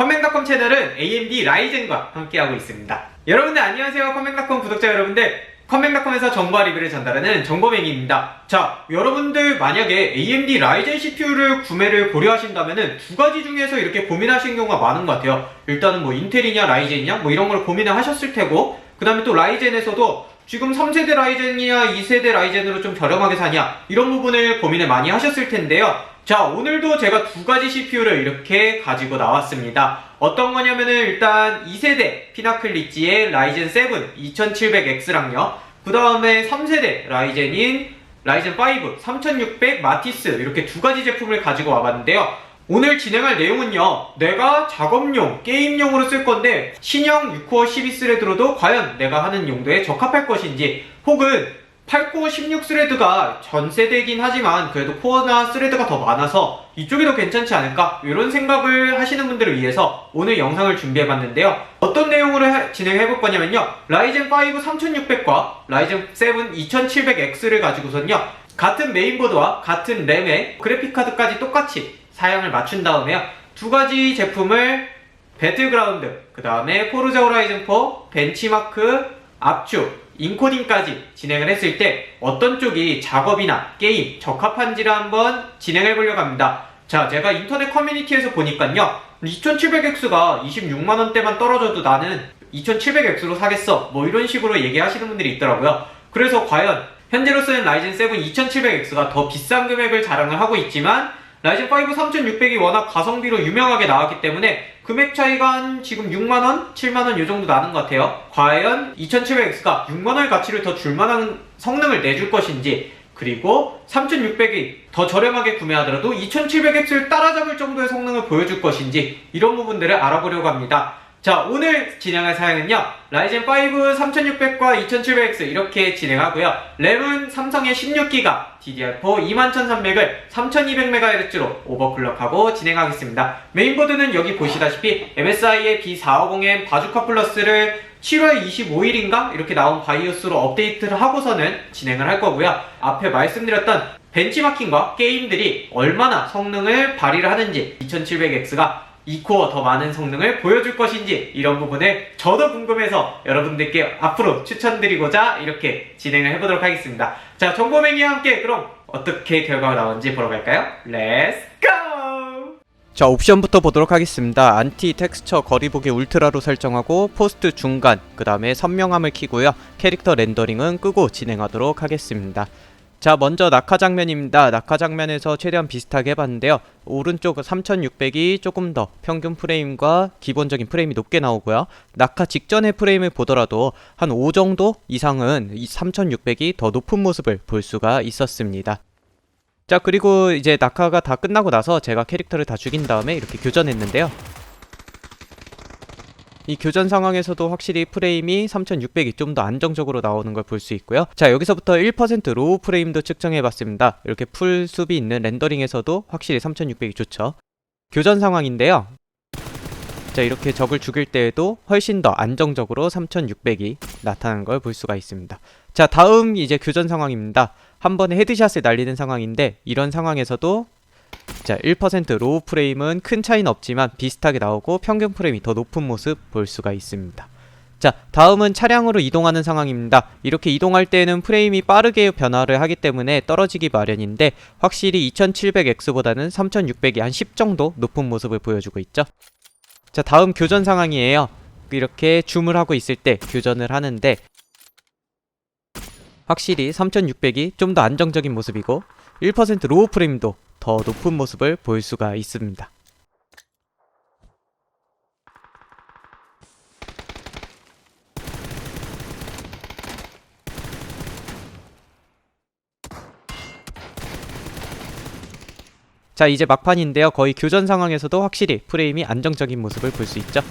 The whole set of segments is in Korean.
컴맹닷컴 채널은 AMD 라이젠과 함께하고 있습니다. 여러분들 안녕하세요. 컴맹닷컴 구독자 여러분들, 컴맹닷컴에서 정보와 리뷰를 전달하는 정보맹입니다. 자, 여러분들 만약에 AMD 라이젠 CPU를 구매를 고려하신다면은 두 가지 중에서 이렇게 고민하시는 경우가 많은 것 같아요. 일단은 뭐 인텔이냐 라이젠이냐 뭐 이런 걸 고민을 하셨을 테고, 그 다음에 또 라이젠에서도 지금 3세대 라이젠이냐 2세대 라이젠으로 좀 저렴하게 사냐 이런 부분을 고민을 많이 하셨을 텐데요. 자, 오늘도 제가 두 가지 CPU를 이렇게 가지고 나왔습니다. 어떤 거냐면은 일단 2세대 피나클 리지의 라이젠 7 2700X랑요, 그 다음에 3세대 라이젠인 라이젠 5 3600 마티스, 이렇게 두 가지 제품을 가지고 와봤는데요. 오늘 진행할 내용은요, 내가 작업용, 게임용으로 쓸 건데 신형 6코어 12스레드로도 과연 내가 하는 용도에 적합할 것인지, 혹은 8코어 16스레드가 전세대이긴 하지만 그래도 코어나 스레드가 더 많아서 이쪽이 더 괜찮지 않을까, 이런 생각을 하시는 분들을 위해서 오늘 영상을 준비해봤는데요. 어떤 내용으로 진행해볼 거냐면요, 라이젠 5 3600과 라이젠 7 2700X를 가지고선요, 같은 메인보드와 같은 램에 그래픽카드까지 똑같이 사양을 맞춘 다음에요, 두 가지 제품을 배틀그라운드, 그 다음에 포르자 호라이즌 4, 벤치마크, 압축, 인코딩까지 진행을 했을 때 어떤 쪽이 작업이나 게임 적합한지를 한번 진행해 보려고 합니다. 자, 제가 인터넷 커뮤니티에서 보니까요, 2700X가 26만원대만 떨어져도 나는 2700X로 사겠어, 뭐 이런 식으로 얘기하시는 분들이 있더라고요. 그래서 과연 현재로서는 라이젠 7 2700X가 더 비싼 금액을 자랑을 하고 있지만 라이젠 5 3600이 워낙 가성비로 유명하게 나왔기 때문에 금액 차이가 한 지금 6만원? 7만원 요 정도 나는 것 같아요. 과연 2700X가 6만원의 가치를 더 줄만한 성능을 내줄 것인지, 그리고 3600이 더 저렴하게 구매하더라도 2700X를 따라잡을 정도의 성능을 보여줄 것인지, 이런 부분들을 알아보려고 합니다. 자, 오늘 진행할 사양은요, 라이젠 5 3600과 2700X 이렇게 진행하고요. 램은 삼성의 16기가 DDR4 21300을 3200MHz로 오버클럭하고 진행하겠습니다. 메인보드는 여기 보시다시피 MSI의 B450M 바주카 플러스를 7월 25일인가 이렇게 나온 바이오스로 업데이트를 하고서는 진행을 할 거고요. 앞에 말씀드렸던 벤치마킹과 게임들이 얼마나 성능을 발휘를 하는지, 2700X가 2코어 더 많은 성능을 보여줄 것인지, 이런 부분을 저도 궁금해서 여러분들께 앞으로 추천드리고자 이렇게 진행을 해보도록 하겠습니다. 자, 정보맹이와 함께 그럼 어떻게 결과가 나오는지 보러 갈까요? 렛츠 고! 자, 옵션부터 보도록 하겠습니다. 안티 텍스처 거리보기 울트라로 설정하고 포스트 중간, 그 다음에 선명함을 켜고요. 캐릭터 렌더링은 끄고 진행하도록 하겠습니다. 자, 먼저 낙하 장면입니다. 낙하 장면에서 최대한 비슷하게 해봤는데요. 오른쪽 3600이 조금 더 평균 프레임과 기본적인 프레임이 높게 나오고요. 낙하 직전의 프레임을 보더라도 한 5 정도 이상은 이 3600이 더 높은 모습을 볼 수가 있었습니다. 자, 그리고 이제 낙하가 다 끝나고 나서 제가 캐릭터를 다 죽인 다음에 이렇게 교전했는데요. 이 교전 상황에서도 확실히 프레임이 3600이 좀 더 안정적으로 나오는 걸 볼 수 있고요. 자, 여기서부터 1% 로우 프레임도 측정해봤습니다. 이렇게 풀 숲이 있는 렌더링에서도 확실히 3600이 좋죠. 교전 상황인데요. 자, 이렇게 적을 죽일 때에도 훨씬 더 안정적으로 3600이 나타나는 걸 볼 수가 있습니다. 자, 다음 이제 교전 상황입니다. 한 번에 헤드샷을 날리는 상황인데, 이런 상황에서도 자, 1% 로우 프레임은 큰 차이는 없지만 비슷하게 나오고 평균 프레임이 더 높은 모습 볼 수가 있습니다. 자, 다음은 차량으로 이동하는 상황입니다. 이렇게 이동할 때는 프레임이 빠르게 변화를 하기 때문에 떨어지기 마련인데, 확실히 2700X보다는 3600이 한 10 정도 높은 모습을 보여주고 있죠. 자, 다음 교전 상황이에요. 이렇게 줌을 하고 있을 때 교전을 하는데 확실히 3600이 좀 더 안정적인 모습이고 1% 로우 프레임도 더 높은 모습을 볼 수가 있습니다. 자, 이제 막판인데요. 거의 교전 상황에서도 확실히 프레임이 안정적인 모습을 볼 수 있죠.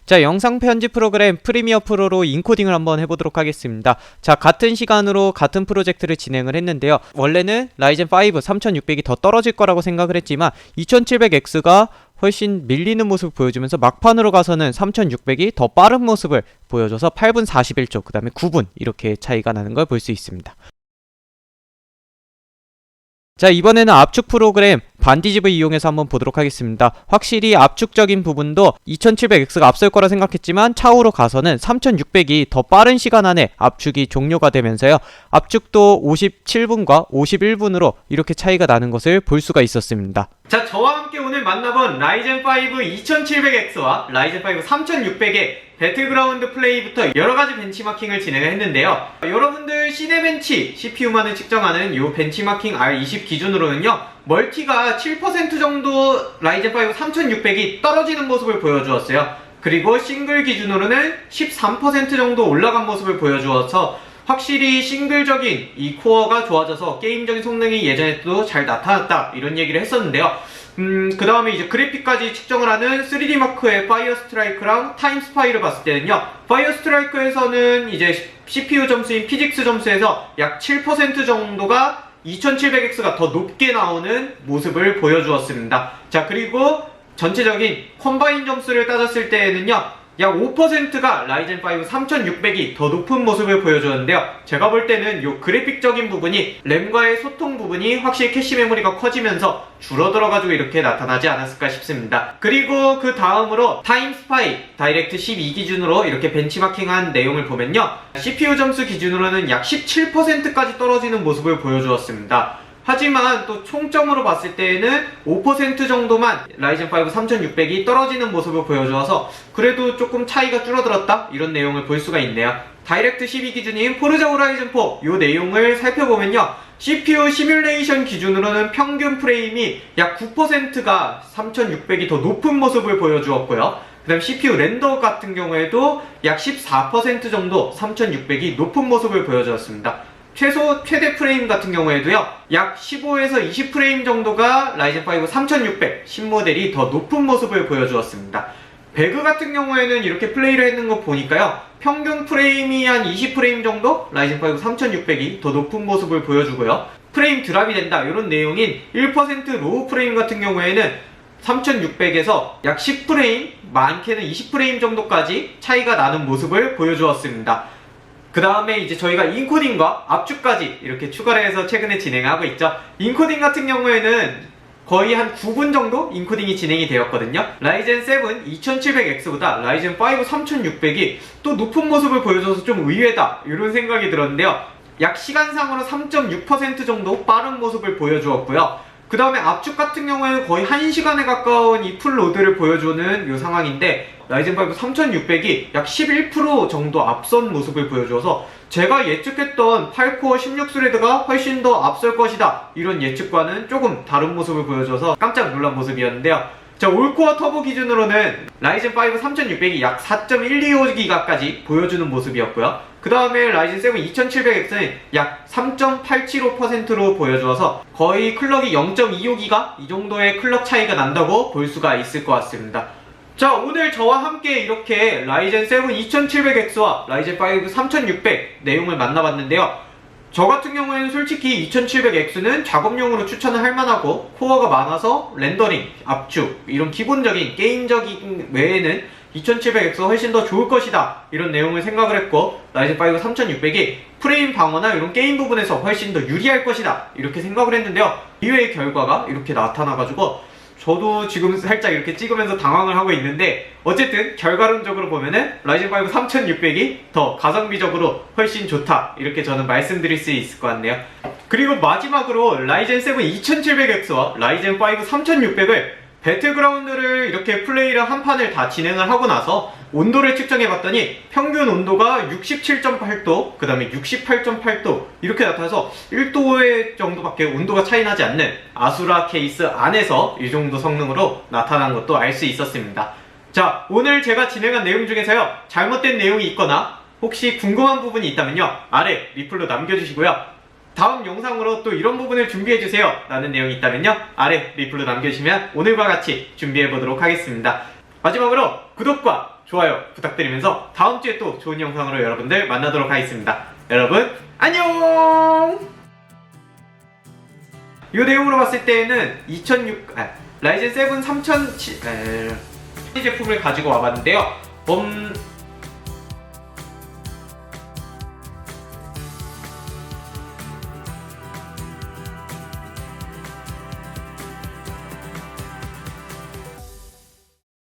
자, 영상 편집 프로그램 프리미어 프로로 인코딩을 한번 해보도록 하겠습니다. 자, 같은 시간으로 같은 프로젝트를 진행을 했는데요. 원래는 라이젠 5 3600이 더 떨어질 거라고 생각을 했지만 2700X가 훨씬 밀리는 모습을 보여주면서 막판으로 가서는 3600이 더 빠른 모습을 보여줘서 8분 41초, 그 다음에 9분 이렇게 차이가 나는 걸 볼 수 있습니다. 자, 이번에는 압축 프로그램 반디집을 이용해서 한번 보도록 하겠습니다. 확실히 압축적인 부분도 2700X가 앞설 거라 생각했지만 차후로 가서는 3600이 더 빠른 시간 안에 압축이 종료가 되면서요, 압축도 57분과 51분으로 이렇게 차이가 나는 것을 볼 수가 있었습니다. 자, 저와 함께 오늘 만나본 라이젠5 2700X와 라이젠5 3600의 배틀그라운드 플레이부터 여러가지 벤치마킹을 진행을 했는데요. 여러분들 시네벤치 CPU만을 측정하는 이 벤치마킹 R20 기준으로는요, 멀티가 7% 정도 라이젠5 3600이 떨어지는 모습을 보여주었어요. 그리고 싱글 기준으로는 13% 정도 올라간 모습을 보여주어서 확실히 싱글적인 이 코어가 좋아져서 게임적인 성능이 예전에도 잘 나타났다, 이런 얘기를 했었는데요. 그 다음에 이제 그래픽까지 측정을 하는 3D 마크의 파이어 스트라이크랑 타임 스파이를 봤을 때는요, 파이어 스트라이크에서는 이제 CPU 점수인 피직스 점수에서 약 7% 정도가 2700X가 더 높게 나오는 모습을 보여주었습니다. 자, 그리고 전체적인 컴바인 점수를 따졌을 때에는요, 약 5%가 라이젠5 3600이 더 높은 모습을 보여주었는데요. 제가 볼 때는 이 그래픽적인 부분이 램과의 소통 부분이 확실히 캐시 메모리가 커지면서 줄어들어가지고 이렇게 나타나지 않았을까 싶습니다. 그리고 그 다음으로 타임 스파이 다이렉트 12 기준으로 이렇게 벤치마킹한 내용을 보면요, CPU 점수 기준으로는 약 17%까지 떨어지는 모습을 보여주었습니다. 하지만 또 총점으로 봤을 때에는 5% 정도만 라이젠5 3600이 떨어지는 모습을 보여주어서 그래도 조금 차이가 줄어들었다, 이런 내용을 볼 수가 있네요. 다이렉트 12 기준인 포르자 호라이즌 4 이 내용을 살펴보면요, CPU 시뮬레이션 기준으로는 평균 프레임이 약 9%가 3600이 더 높은 모습을 보여주었고요. 그 다음 CPU 렌더 같은 경우에도 약 14% 정도 3600이 높은 모습을 보여주었습니다. 최대 프레임 같은 경우에도요, 약 15에서 20프레임 정도가 라이젠5 3600 신모델이 더 높은 모습을 보여주었습니다. 배그 같은 경우에는 이렇게 플레이를 했는 거 보니까요, 평균 프레임이 한 20프레임 정도 라이젠5 3600이 더 높은 모습을 보여주고요, 프레임 드랍이 된다, 이런 내용인 1% 로우 프레임 같은 경우에는 3600에서 약 10프레임, 많게는 20프레임 정도까지 차이가 나는 모습을 보여주었습니다. 그 다음에 이제 저희가 인코딩과 압축까지 이렇게 추가를 해서 최근에 진행하고 있죠. 인코딩 같은 경우에는 거의 한 9분 정도 인코딩이 진행이 되었거든요. 라이젠 7 2700X보다 라이젠 5 3600이 또 높은 모습을 보여줘서 좀 의외다, 이런 생각이 들었는데요. 약 시간상으로 3.6% 정도 빠른 모습을 보여주었고요. 그 다음에 압축 같은 경우에는 거의 1시간에 가까운 이 풀로드를 보여주는 이 상황인데, 라이젠5 3600이 약 11% 정도 앞선 모습을 보여줘서 제가 예측했던 8코어 16스레드가 훨씬 더 앞설 것이다, 이런 예측과는 조금 다른 모습을 보여줘서 깜짝 놀란 모습이었는데요. 자, 올코어 터보 기준으로는 라이젠5 3600이 약 4.125GB까지 보여주는 모습이었고요. 그 다음에 라이젠 7 2700X는 약 3.875%로 보여주어서 거의 클럭이 0.25GB 이 정도의 클럭 차이가 난다고 볼 수가 있을 것 같습니다. 자, 오늘 저와 함께 이렇게 라이젠 7 2700X와 라이젠 5 3600 내용을 만나봤는데요. 저 같은 경우에는 솔직히 2700X는 작업용으로 추천을 할 만하고, 코어가 많아서 렌더링, 압축, 이런 기본적인 게임적인 외에는 2700X가 훨씬 더 좋을 것이다, 이런 내용을 생각을 했고, 라이젠5 3600이 프레임 방어나 이런 게임 부분에서 훨씬 더 유리할 것이다, 이렇게 생각을 했는데요. 이외의 결과가 이렇게 나타나가지고 저도 지금 살짝 이렇게 찍으면서 당황을 하고 있는데, 어쨌든 결과론적으로 보면은 라이젠5 3600이 더 가성비적으로 훨씬 좋다, 이렇게 저는 말씀드릴 수 있을 것 같네요. 그리고 마지막으로 라이젠 7 2700X와 라이젠 5 3600을 배틀그라운드를 이렇게 플레이를 한 판을 다 진행을 하고 나서 온도를 측정해봤더니 평균 온도가 67.8도, 그 다음에 68.8도 이렇게 나타나서 1도의 정도밖에 온도가 차이 나지 않는 아수라 케이스 안에서 이 정도 성능으로 나타난 것도 알 수 있었습니다. 자, 오늘 제가 진행한 내용 중에서요, 잘못된 내용이 있거나 혹시 궁금한 부분이 있다면요, 아래 리플로 남겨주시고요, 다음 영상으로 또 이런 부분을 준비해주세요 라는 내용이 있다면요, 아래 리플로 남겨주시면 오늘과 같이 준비해보도록 하겠습니다. 마지막으로 구독과 좋아요 부탁드리면서 다음주에 또 좋은 영상으로 여러분들 만나도록 하겠습니다. 여러분 안녕! 이 내용으로 봤을 때는 라이젠 7 3007 제품을 가지고 와봤는데요.